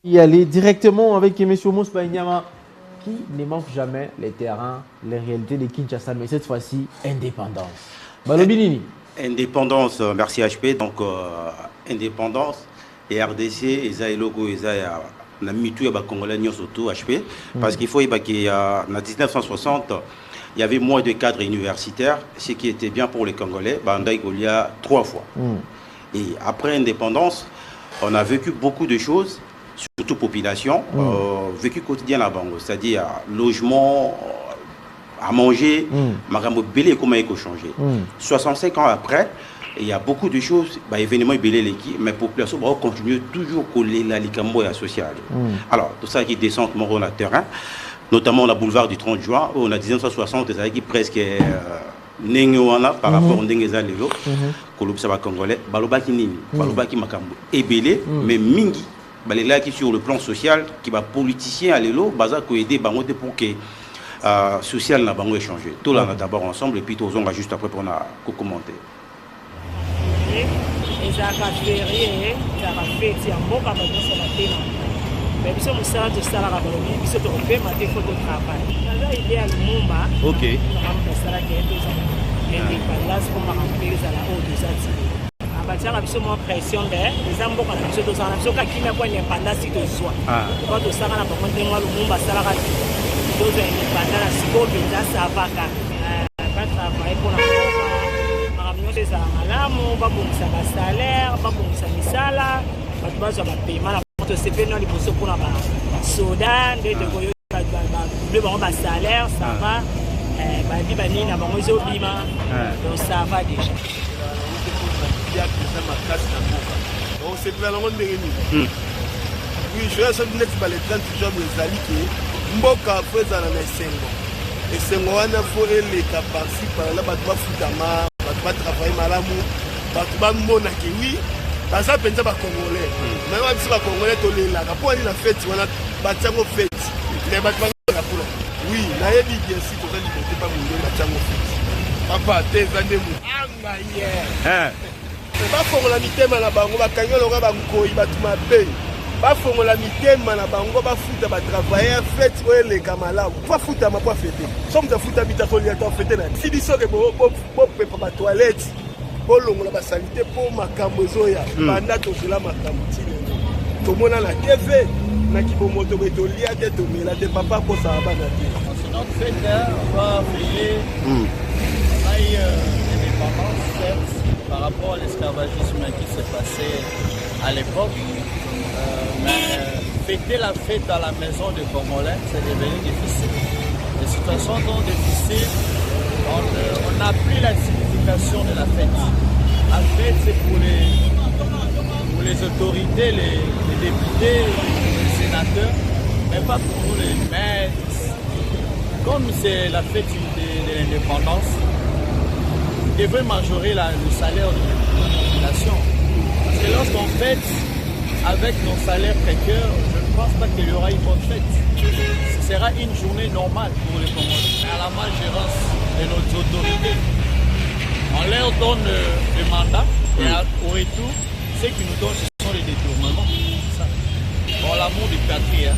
Y aller directement avec M. Mouss Banyama, qui ne manque jamais les terrains, les réalités de Kinshasa, mais cette fois-ci, indépendance. Balobinini. Indépendance, merci HP. Donc, indépendance, et RDC, et ça, et logo, et ça, on a mis tout les Congolais surtout HP. Parce qu'il faut y qu'il en 1960, il y avait moins de cadres universitaires, ce qui était bien pour les Congolais. Il y a 3 fois. Et après indépendance, on a vécu beaucoup de choses, surtout population, vécu quotidien à Bango, c'est-à-dire logement, à manger, Marambo Belé, comment il faut changer. 65 ans après, il y a beaucoup de choses, événements Belé l'équipe, mais la population va continuer toujours à coller la Likambo et la sociale. Alors, tout ça qui descend sur le terrain, notamment le boulevard du 30 juin, où on a 1960, c'est qui presque Nengoana par rapport au Nengeza Lelo, Kolobsaba Congolais, Balobaki Nini, Balobaki Makambo, et Belé, mais Mingi, là qui sur le plan social, qui va politicien à Lelo, Baza ko aider Bangote pour que social n'a pas changé. Tout là, on a d'abord ensemble, et puis tout on va juste après pour commenter. Même si on sera de ça, on se trompe, mais il faut de travail. Là, il y a le Mumba. Ok. Il y a des palaces pour remplir la haute des ateliers. En matière absolument pression, les ambos quand on se doit en absolument qui n'a pas d'indépendance si tu sois. Quand tu seras là, pour moi, le Mumba sera là. Tu dois être indépendant, si tu veux, ça va pas travailler pour la ramener des armes, pas pour ça salaire, pas pour ça misala, pas pour ça paiement. C'est fait dans les postes pour la soda, des salaire, ça va. Donc ça va déjà. C'est plein de monde. Oui, je vais sortir les 30 jours de Zaliki. Mboka fait dans les 5 ans. Et c'est moi qui ai fait les capacités par là, tu vas foutre travailler malamu, tu vas monter oui. Parce que les Congolais, même si les Congolais sont là, pour aller la fête, on a bâti une fête. Les bâtiments sont là. Oui, là, il y a des gens qui sont liberté pas mourir, bâti une fête. Papa, tes années mourir. Pas pour la mitema na bango, ba kanyo lora ba mkoyi, ba tumabe. Pas pour la mitema na bango, ba futa ba travailler fête ou les kamala. Pas futa ma pas fêter. Somme de futa bita ko liato fêter na. Si biso ke bo pepa ba toilette. Bolongo la basalité pour makambo zoya banda to cela makambo tine to mona la TV na kibomoto beto lia te to mela te papa ko ça va na te c'est notre fête on va payer l'indépendance certes par rapport à l'esclavagisme qui s'est passé à l'époque mais fêter la fête dans la maison de Congolais c'est devenu difficile les situations sont difficiles on n'a plus la signification de la fête. La fête, c'est pour les autorités, les députés, les sénateurs, mais pas pour nous les maîtres. Comme c'est la fête de l'indépendance, on devrait majorer le salaire de la population. Parce que lorsqu'on fête avec nos salaires précaires, je ne pense pas qu'il y aura une bonne fête. Ce sera une journée normale pour les Congolais. À la malgérance de nos autorités. On leur donne le mandat et au retour, ce qu'ils nous donnent, ce sont les détournements. Pour l'amour du patrie,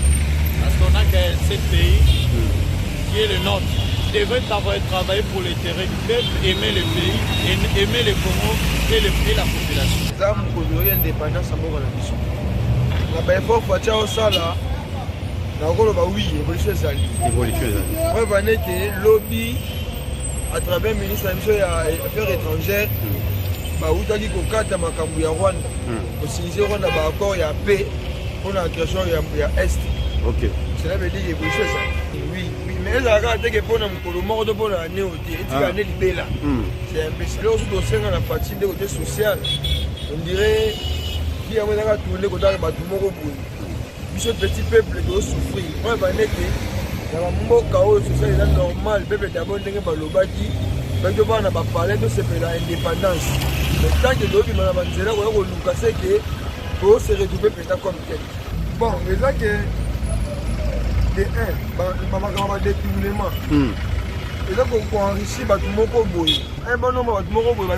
parce qu'on a que ce pays qui est le nôtre. Il devrait travailler pour l'intérêt du peuple, aimer le pays, aimer le Congo et la population. Ça, nous avons indépendance à la mission. On a besoin de faire ça là. Oui, évolution des alliés. Preuve est que lobby à travers le ministre des Affaires étrangères, où il y a makambu ya Rwanda, signé Rwanda accord ya paix pour la création ya Est. Ok. Cela veut dire évolution des alliés. Oui, mais les Arabes ont pour le mort de pour l'année où il y a l'année libérée. C'est un peu là où on sait dans la partie de côté social. On dirait qu'il y a un tourné côté de Batumoro. Ce petit peuple doit souffrir. Moi, je vais dire que c'est normal. Le peuple d'abord n'est pas le bâti. Mais je vais parler de l'indépendance. Mais tant que l'autre m'a dit là, on va casser que pour se retrouver peut-être comme tel. Bon, mais là que de un, maman détournement. Et là qu'on enrichit Batumoko Boy. Un bon nombre de Batumoko Boy,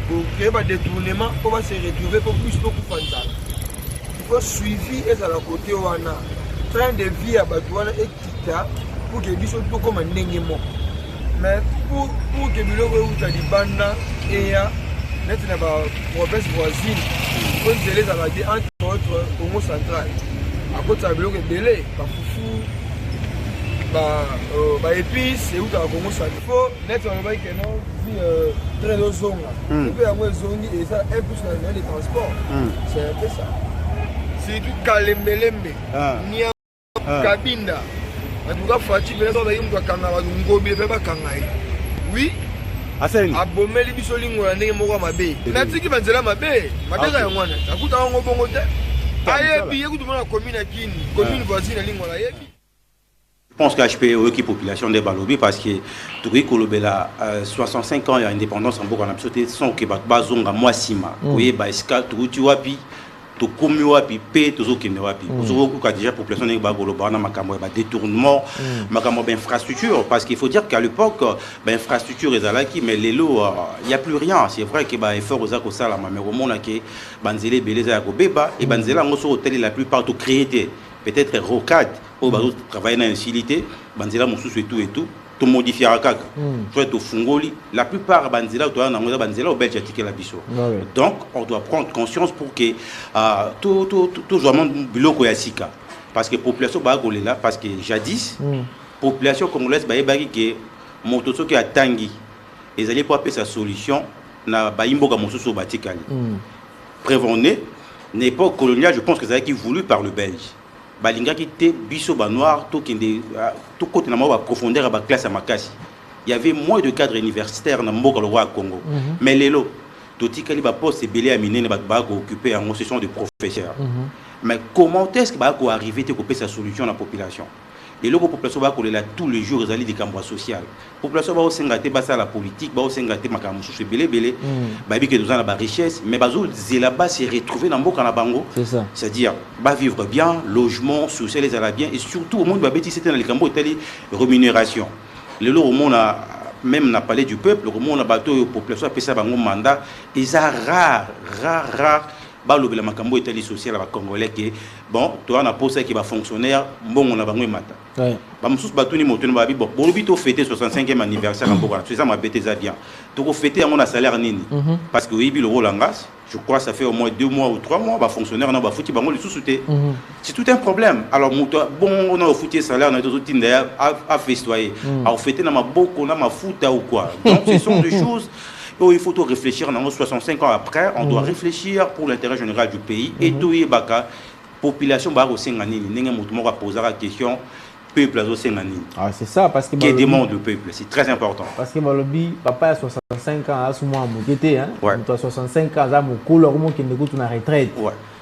pour créer un détournement, on va se retrouver pour plus de faut suivi et à la côté wana train de vie à batouana et kita pour que biso tout comme un nengemo mais pour que biloko uta libanda et ya net na ba province voisine pour les abattre entre autres Congo central à côté de biloko belé ba fufu ba épices et uta Congo central faut net on va que non vie très zonga et puis à moi zongi et ça un plus dans les transports c'est un peu ça c'est tout kalembelembe nia kabinda en tout cas fati bela ça bayi mko kanga ba ngobi pe ba kanga oui aseni abomeli biso lingola ndenge moko mabe natiki banzela mabe mabeka ya mwana akuta ngo bongo te ayebi yekutumana commune kini commune voisine lingola yebi. Je pense qu'HP est population des Balobi parce que tout le Kolobela 65 ans il y a indépendance en Boka on a sauté son que bazonga moi sima oui ba escale tout tu wapi to komi wapi pe to zo kende wapi zo ko déjà population des Balobi na makambo ba détournement makambo ba infrastructure parce qu'il faut dire qu'à l'époque ba infrastructure ezalaki mais les lots il y a plus rien c'est vrai que ba effort aux akosala mais au monde que banzele beleza ya kobeba et banzela ngoso hôtel la plupart to créé peut-être rocade au bateau travailler dans l'incilité banzela mususu et tout to modifier kaka tu es au fungoli la plupart banzela to na ngoza banzela au belge atike la biso donc on doit prendre conscience pour que tout vraiment biloko ya sika parce que population ba golela parce que jadis population congolaise ba ebaki que moto soki atangi ezali pour appeler sa solution na ba imboka mususu batikali prévenez l'époque coloniale je pense que ça a été voulu par le belge balinga qui était biso ba noir tout côté na ma profondeur ba classe à makasi il y avait moins de cadres universitaires dans mboka le roi Congo mais lelo toti kali ba poste belé à minene ba occuper en session de professeurs mais comment est-ce que ba ko arriver te couper sa solution à la population et le population ba ko là tous les jours ils des camps social population ba osengate ba ça la politique ba osengate makambo sous belé ba bi que nous avons la richesse mais bazo là-bas se retrouver dans mboka na bango c'est-à-dire ba vivre bien logement social les ala bien et surtout au monde ba bêtise c'était dans les camps telle rémunération le lot au monde a même n'a parlé du peuple au monde a bateau population a ça bango mandat et ça rare ba lobela makambo etali social ba congolais que bon toi na poste qui va fonctionnaire bon on a bango mata ba mususu batuni moto ba bi bon bolobi to fêter 65e anniversaire en Boka c'est ça ma bête ça bien to fêter on a salaire nini parce que oui bi le Rolangas je crois ça fait au moins 2 mois ou 3 mois ba fonctionnaire na ba fouti bango le sous-souté c'est tout un problème alors moto bon on a fouti salaire na tout tinda a festoyer a fêter na maboko na mafuta ou quoi donc ce sont des choses. Il faut tout réfléchir. 65 ans après, on doit réfléchir pour l'intérêt général du pays. Et tout est baka population ba aussi ngani. N'engue mutumo va poser la question peuple aussi ngani. Ah c'est ça parce que. Qui demande le peuple, c'est très important. Parce que Balobi, papa a 65 ans, a souvent moukété hein. Toi 65 ans, a mon couleur comment qui n'écoute une retraite.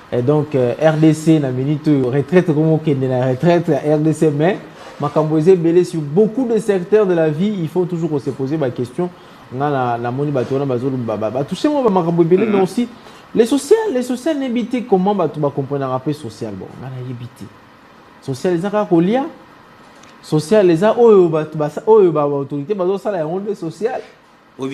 Et donc RDC na minute retraite comment qui n'est la retraite RDC mais makamboisé belé sur beaucoup de secteurs de la vie, il faut toujours se poser la question. La moni batona bazolo toucher moi makambo belé mais aussi les sociales n'habiter comment ba comprendre un peu social bon on a habité social les aka kolia social les a oyo ba autorité bazo sala ya ronde social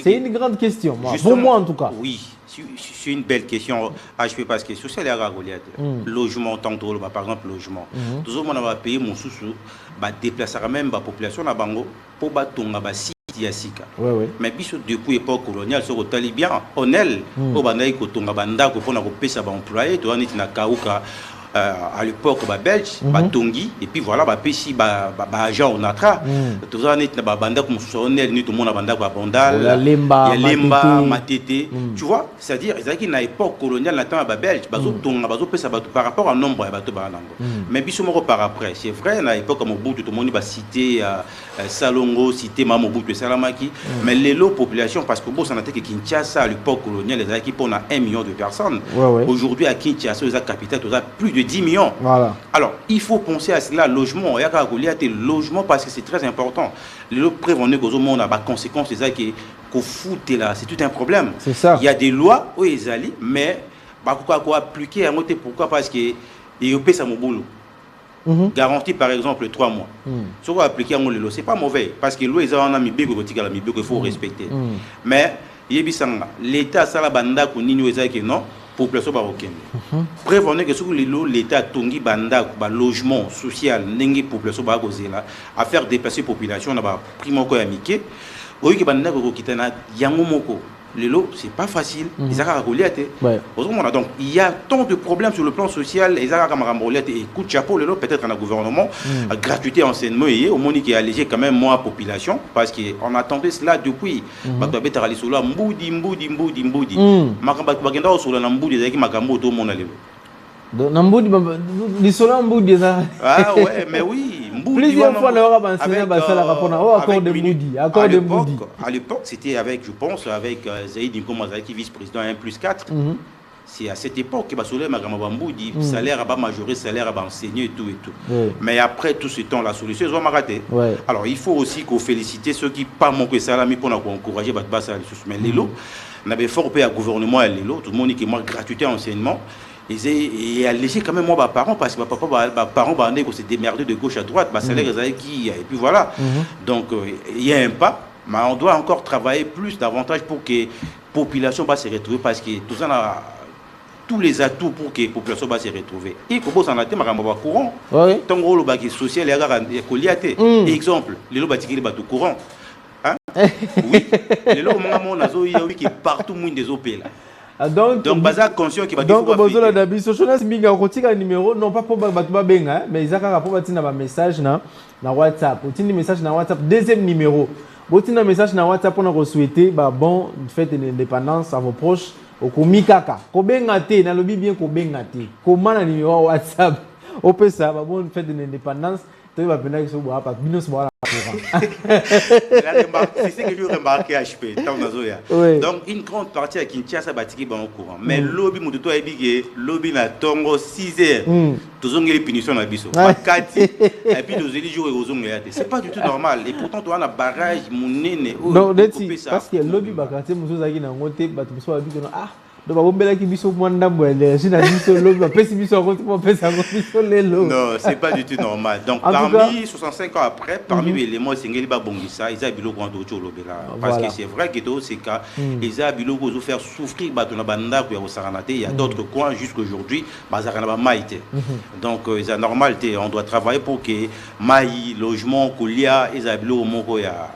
c'est une grande question pour moi en tout cas oui c'est une belle question HP parce que social ya kolia logement tant par exemple logement toujours on va payer mon sous ba déplacer même ba population na bango pour ba tonga ba mais biso depuis l'époque coloniale sur le bien honnête au bandaï kotonga banda ko pona ko pesa ba employé to aniti na kauka à l'époque ba belge ba tongi et puis voilà ba pesi ba agent on atra to aniti na ba banda ko musonel ni to mona banda ba bondal ya lemba matete tu vois c'est-à-dire ezaki na époque coloniale na temps ba belge bazo tonga bazo pesa ba par rapport à nombre ya bato ba nango mais biso moko par après c'est vrai na époque Mobutu to moni ba cité Salongo cité Mobutu Salamaki mais les lots population parce que bon ça n'était que Kinshasa à l'époque coloniale les aki pour 1 million de personnes aujourd'hui à Kinshasa les capitale tu as plus de 10 millions alors il faut penser à cela logement il y a qu'à tes logements parce que c'est très important les lots prévenir que au monde a des conséquences c'est qui qu'au foot là c'est tout un problème c'est ça il y a des lois où ils allaient mais bah quoi appliquer à côté pourquoi parce que il paye ça mon boulot garantie par exemple 3 mois. Si on va appliquer à mon lelo, c'est pas mauvais parce que l'eau est en ami big qu'il faut respecter. Mais l'État ça la banda qu'on n'y nous que non. population marocaine. Prévenez que sur l'État tongi banda logement social nengi population bagozela à faire déplacer population na ba primo ko yamike oyi ke banda ko kitana yango moko lelo c'est pas facile ils a goliaté donc il y a tant de problèmes sur le plan social ils a goliaté et coup de chapeau lelo peut-être un gouvernement gratuité enseignement et au monde qui a allégé quand même moins population parce que on attendait cela depuis bato betara lisolo mbudi makamba bagenda osolo na mbudi ezaki makambo to mona lelo Namboudi lisolo mbudi ça. Ah ouais mais oui mbudi plusieurs fois là on va enseigner basala rapona accord de mbudi à l'époque c'était avec je pense avec Zaïd Nkomazaki qui vice-président 1+4 c'est à cette époque que basolo makambo mbudi salaire à majoré salaire à enseigner et tout mais après tout ce temps la solution ils ont raté alors il faut aussi qu'on féliciter ceux qui pas manquer salami pour encourager batbasa mais lelo on avait fort peu à gouvernement lelo tout le monde qui manque gratuité enseignement et alléger quand même moi parents parce que parents que c'est démerdé de gauche à droite salaire qui et puis voilà donc il y a un pas mais on doit encore travailler plus davantage pour que population va se retrouver parce que tout ça a tous les atouts pour que population va se retrouver et comment ça en a été makambo courant tant gros le bac social et coliaté exemple les lobatiki les bateaux courant hein oui les lots mon nazo il y a qui partout moins des opéra. Donc bazar conscient qui va dire donc besoin d'habitude Jonas Minga kotika numéro non pas pour batba benga mais ils a pour batina ba message na WhatsApp otini message na WhatsApp deuxième numéro botina message na WhatsApp pour nous souhaiter ba bon fête de l'indépendance à vos proches au komikaka ko benga te na lobi bien ko benga te comment na numéro WhatsApp au peut ça ba bon fête de l'indépendance tu vas venir sur bois pas binos bois c'est ce que je remarqué HP donc une grande partie à Kinshasa batiki ba au courant mais lobby mututo ebige lobby na tongo 6h tozongeli punition na biso makati et puis nous éligions et ozongeli c'est pas du tout normal et pourtant tu as un barrage munene non parce que lobby bakati muso zaki na ngote batu so abi que ah donc babombela ki biso mwanda mbwele sina biso lobby pesi biso ko pesa ko biso lelo non c'est pas du tout normal donc parmi 65 ans après parmi les éléments singeli ba bongisa ils a biloko ndo lobela parce que c'est vrai que to c'est cas ils a biloko zo faire souffrir bato na banda ko ya osaranate il y a d'autres coins jusqu'aujourd'hui bazarana ba maïté donc c'est normal on doit travailler pour que maï logement kolia ils a biloko moko ya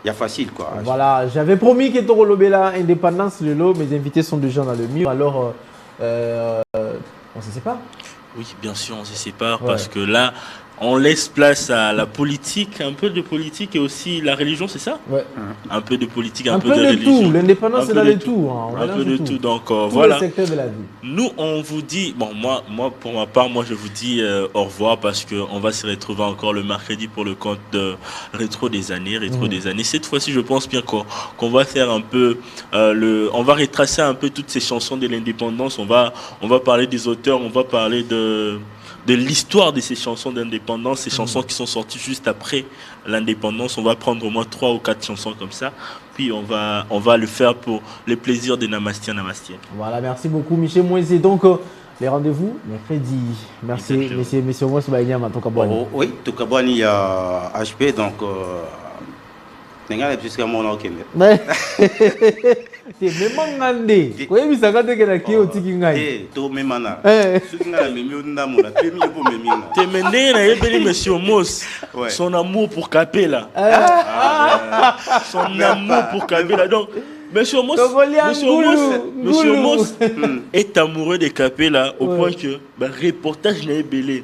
il y a facile quoi. Voilà, j'avais promis que Toro Lobela indépendance le lot, mes invités sont déjà dans le mur. Alors on se sépare. Oui, bien sûr, on se sépare parce que là on laisse place à la politique, un peu de politique et aussi la religion, c'est ça? Un peu de politique, un peu de religion. L'indépendance c'est dans les tout. Un peu de tout, donc voilà. Le secteur de la vie. Nous, on vous dit, bon, moi, pour ma part, moi, je vous dis au revoir parce qu'on va se retrouver encore le mercredi pour le compte de Rétro des années. Cette fois-ci, je pense bien qu'on va faire un peu on va retracer un peu toutes ces chansons de l'indépendance. On va parler des auteurs, on va parler de l'histoire de ces chansons d'indépendance, ces chansons qui sont sorties juste après l'indépendance. On va prendre au moins 3 ou 4 chansons comme ça, puis on va le faire pour le plaisir de Namastia. Voilà, merci beaucoup Michel Moïse. Donc les rendez-vous mercredi. Merci messieurs moi c'est Baïniam Tokabouani. Oui, Tokabouani il y a HP donc Nenga jusqu'à mon okende. Te memangande. Ko yebisa ka te kena ki otiki ngai. To memana. Soki ngala memi onda mona, pemi po memina. Te mende na yebeli monsieur Mos. Son amour pour Capella. Son amour pour Capella. Donc Monsieur Mos est amoureux de Capella au point que reportage n'est belé.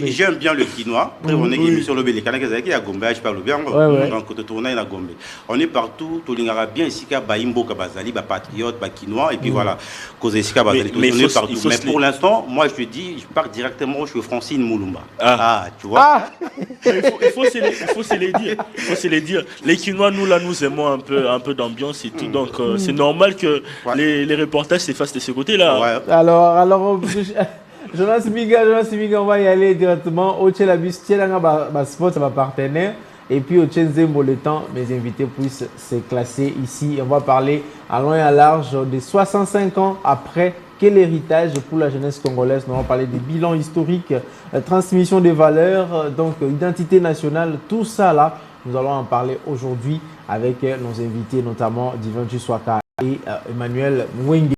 J'aime bien le quinois. On est émission le Bélé. Il y a Gombe, je parle bien. Donc, tourner à Gombe. On est partout. Tout le monde a bien ici, Baimbo, Kabazali, Patriote, Quinois. Et puis voilà, cause ici, Kabazali. Mais pour l'instant, moi, je te dis, je pars directement chez Francine Moulumba. Ah, tu vois. Il faut se les dire. Les Quinois, nous, là, nous aimons un peu d'ambiance et tout. Donc, c'est normal que les reportages s'effacent de ce côté-là. Ouais. Alors Jonas Miga, on va y aller directement. Au Tchelabus, Tchelanga, spot, ça va partenaire. Et puis au Tchenzembo, le temps, mes invités puissent se classer ici. On va parler à long et à large de 65 ans après. Quel héritage pour la jeunesse congolaise? Nous allons parler des bilans historiques, transmission des valeurs, donc identité nationale, tout ça là. Nous allons en parler aujourd'hui avec nos invités, notamment Divan Chiswaka et Emmanuel Mwenge.